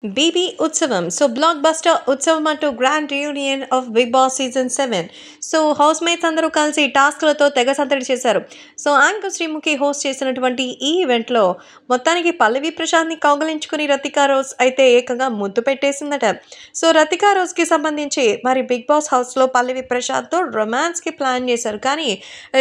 BB ఉత్సవం. So, block buster ఉత్సవం అంటూ grand reunion of 'Bigg Boss' season 7. So, housemates అందరూ కలిసి టాస్క్‌లతో తెగ సందడి చేశారు. సో, యాంకర్ శ్రీముఖి హోస్ట్ చేసినటువంటి ఈ ఈవెంట్‌లో మొత్తానికి పల్లవి ప్రశాంత్‌ని కౌగిలించుకుని రతికా రోజ్ అయితే ఏకంగా ముద్దు పెట్టేసిందట. సో, రతికా రోజ్‌కి సంబంధించి మరి 'బిగ్ బాస్' హౌస్‌లో పల్లవి ప్రశాంత్‌తో రొమాన్స్‌కి ప్లాన్ చేశారు. కానీ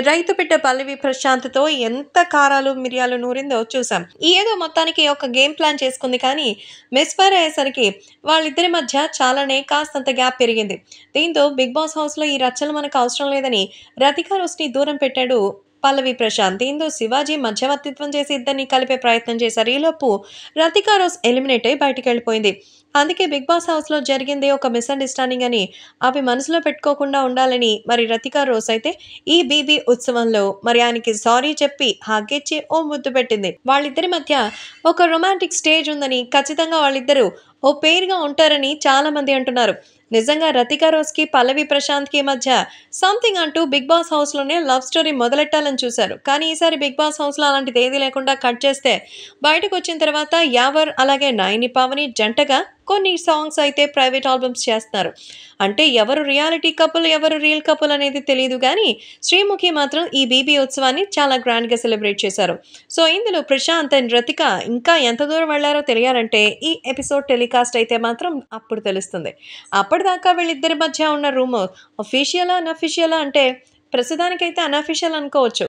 రైతు బిడ్డ పల్లవి ప్రశాంత్‌తో ఎంత కారాలు, మిరియాలు నూరిందో చూసాం. ఏదో మొత్తానికి ఒక గేమ్ ప్లాన్ చేసుకుంది కానీ మిస్‌ఫైర్ అయ్యేసరికి వాళ్ళిద్దరి మధ్య చాలానే కాస్తంత గ్యాప్ పెరిగింది. దీంతో 'బిగ్ బాస్' హౌస్‌లో ఈ రచ్చలు మనకు అవసరం లేదని రతికా రోస్‌ని దూరం పెట్టాడు పల్లవి ప్రశాంత్. దీంతో శివాజీ మధ్యవర్తిత్వం చేసి ఇద్దరిని కలిపే ప్రయత్నం చేశారు. ఈలోపు రతికా రోస్ ఎలిమినేట్ అయి బయటికెళ్ళిపోయింది. అందుకే 'బిగ్ బాస్' హౌస్‌లో జరిగింది ఒక మిస్‌అండర్‌స్టాండింగ్ అని, అవి మనసులో పెట్టుకోకుండా ఉండాలని మరి రతికా రోస్ అయితే ఈ బీబీ ఉత్సవంలో మరి ఆయనకి సారీ చెప్పి హగ్ ఇచ్చి ఓ ముద్దు పెట్టింది. వాళ్ళిద్దరి మధ్య ఒక రొమాంటిక్ స్టేజ్ ఉందని, ఖచ్చితంగా వాళ్ళిద్దరూ ఓ పెయిర్‌గా ఉంటారని చాలామంది అంటున్నారు. నిజంగా రతికా రోస్‌కి, పల్లవి ప్రశాంత్‌కి మధ్య సంథింగ్ అంటూ 'బిగ్ బాస్' హౌస్‌లోనే లవ్ స్టోరీ మొదలెట్టాలని చూశారు. కానీ ఈసారి 'బిగ్ బాస్' హౌస్‌లో అలాంటిదేదీ లేకుండా కట్ చేస్తే బయటకొచ్చిన తర్వాత యావర్ అలాగే నాయిని, పావని జంటగా కొన్ని సాంగ్స్ అయితే ప్రైవేట్ ఆల్బమ్స్ చేస్తున్నారు. అంటే ఎవరు రియాలిటీ కపుల్, ఎవరు రియల్ కపుల్ అనేది తెలీదు గానీ శ్రీముఖి మాత్రం ఈ బీబీ ఉత్సవాన్ని చాలా గ్రాండ్‌గా సెలబ్రేట్ చేశారు. సో, ఇందులో ప్రశాంత్ అండ్ రతిక ఇంకా ఎంత దూరం వెళ్లారో తెలియాలంటే ఈ ఎపిసోడ్ టెలికాస్ట్ అయితే మాత్రం అప్పుడు తెలుస్తుంది. అప్పటిదాకా వీళ్ళిద్దరి మధ్య ఉన్న రూమర్ అఫీషియలా? అనఫీషియలా? అంటే ప్రస్తుతానికైతే అనఫీషియల్ అనుకోవచ్చు.